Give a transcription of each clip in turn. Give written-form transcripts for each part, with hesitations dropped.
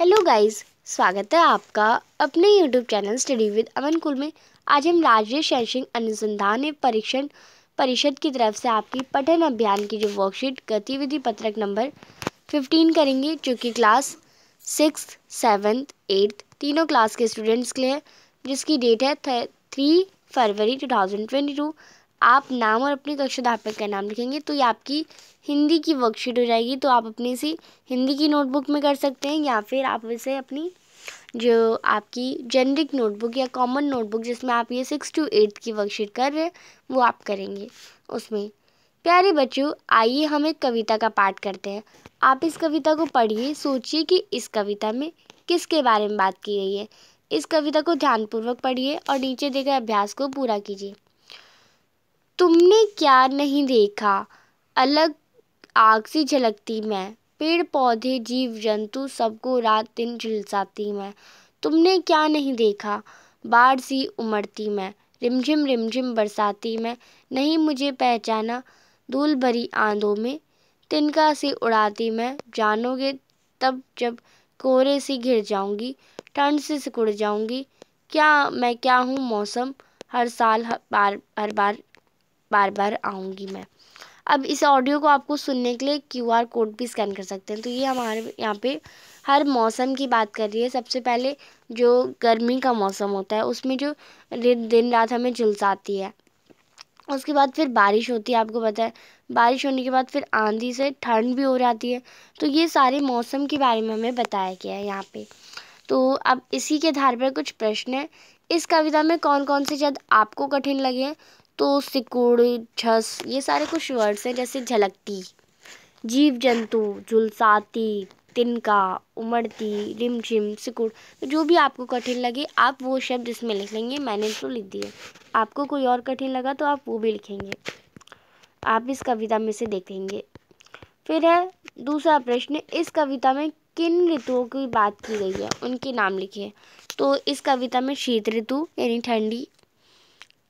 Hello guys, स्वागत है आपका अपने यूट्यूब चैनल स्टडी विद अमन कुल में। आज हम राज्य शैक्षिक अनुसंधान एवं परीक्षण परिषद की तरफ से आपकी पठन अभियान की जो वर्कशीट गतिविधि पत्रक नंबर 15 करेंगे, जो कि क्लास 6, 7, 8 तीनों क्लास के स्टूडेंट्स के लिए है, जिसकी डेट है 3 फरवरी 2022। आप नाम और अपनी कक्षाध्यापक का नाम लिखेंगे तो ये आपकी हिंदी की वर्कशीट हो जाएगी। तो आप अपनी सी हिंदी की नोटबुक में कर सकते हैं, या फिर आप इसे अपनी जो आपकी जेनरिक नोटबुक या कॉमन नोटबुक जिसमें आप ये 6 to 8 की वर्कशीट कर रहे हैं वो आप करेंगे उसमें। प्यारे बच्चों, आइए हम एक कविता का पाठ करते हैं। आप इस कविता को पढ़िए, सोचिए कि इस कविता में किसके बारे में बात की गई है। इस कविता को ध्यानपूर्वक पढ़िए और नीचे दिए गए अभ्यास को पूरा कीजिए। तुमने क्या नहीं देखा, अलग आग सी झलकती मैं, पेड़ पौधे जीव जंतु सबको रात दिन झुलसाती मैं। तुमने क्या नहीं देखा, बाढ़ सी उमड़ती मैं, रिमझिम बरसाती मैं। नहीं मुझे पहचाना, धूल भरी आंधों में तिनका सी उड़ाती मैं। जानोगे तब जब कोहरे से घिर जाऊंगी, ठंड से सिकुड़ जाऊंगी। क्या हूँ मौसम, हर साल बार बार आऊंगी मैं। अब इस ऑडियो को आपको सुनने के लिए QR कोड भी स्कैन कर सकते हैं। तो ये हमारे यहाँ पे हर मौसम की बात कर रही है। सबसे पहले जो गर्मी का मौसम होता है उसमें जो दिन रात हमें झुलसाती है, उसके बाद फिर बारिश होती है। आपको पता है बारिश होने के बाद फिर आंधी से ठंड भी हो जाती है। तो ये सारे मौसम के बारे में हमें बताया गया है यहाँ पे। तो अब इसी के आधार पर कुछ प्रश्न है। इस कविता में कौन कौन से शब्द आपको कठिन लगे हैं? तो सिकुड़, झस, ये सारे कुछ वर्ड्स हैं, जैसे झलकती, जीव जंतु, झुलसाती, तिनका, उमड़ती, रिमझिम, सिकुड़। तो जो भी आपको कठिन लगे आप वो शब्द इसमें लिख लेंगे। मैंने तो लिख दिए, आपको कोई और कठिन लगा तो आप वो भी लिखेंगे। आप इस कविता में से देखेंगे। फिर है दूसरा प्रश्न, इस कविता में किन ऋतुओं की बात की गई है, उनके नाम लिखिए। तो इस कविता में शीत ऋतु यानी ठंडी,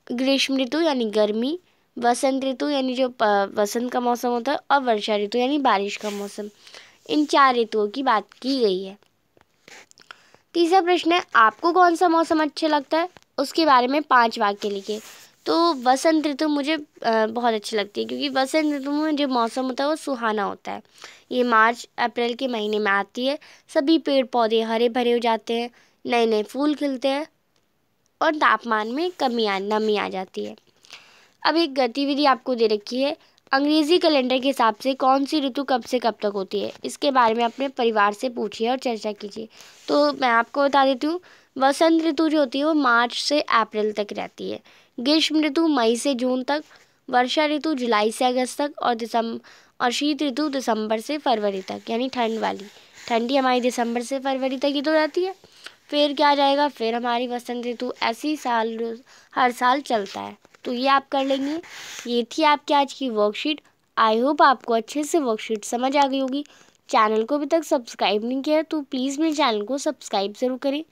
ग्रीष्म ऋतु यानी गर्मी, वसंत ऋतु यानी जो वसंत का मौसम होता है, और वर्षा ऋतु यानी बारिश का मौसम, इन 4 ऋतुओं की बात की गई है। तीसरा प्रश्न है, आपको कौन सा मौसम अच्छा लगता है, उसके बारे में 5 वाक्य लिखिए। तो वसंत ऋतु मुझे बहुत अच्छी लगती है, क्योंकि वसंत ऋतु में जो मौसम होता है वो सुहाना होता है। ये मार्च अप्रैल के महीने में आती है। सभी पेड़ पौधे हरे भरे हो जाते हैं, नए नए फूल खिलते हैं और तापमान में नमी आ जाती है। अब एक गतिविधि आपको दे रखी है, अंग्रेजी कैलेंडर के हिसाब से कौन सी ऋतु कब से कब तक होती है, इसके बारे में अपने परिवार से पूछिए और चर्चा कीजिए। तो मैं आपको बता देती हूँ, वसंत ऋतु जो होती है वो मार्च से अप्रैल तक रहती है, ग्रीष्म ऋतु मई से जून तक, वर्षा ऋतु जुलाई से अगस्त तक, और शीत ऋतु दिसंबर से फरवरी तक, यानी ठंड वाली ठंडी हमारी दिसंबर से फरवरी तक ही तो रहती है। फिर क्या आ जाएगा, फिर हमारी वसंत ऋतु ऐसी हर साल चलता है। तो ये आप कर लेंगे। ये थी आपकी आज की वर्कशीट। आई होप आपको अच्छे से वर्कशीट समझ आ गई होगी। चैनल को अभी तक सब्सक्राइब नहीं किया है तो प्लीज़ मेरे चैनल को सब्सक्राइब ज़रूर करें,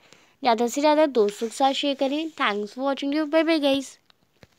ज़्यादा से ज़्यादा दोस्तों के साथ शेयर करें। Thanks for watching you, bye bye guys.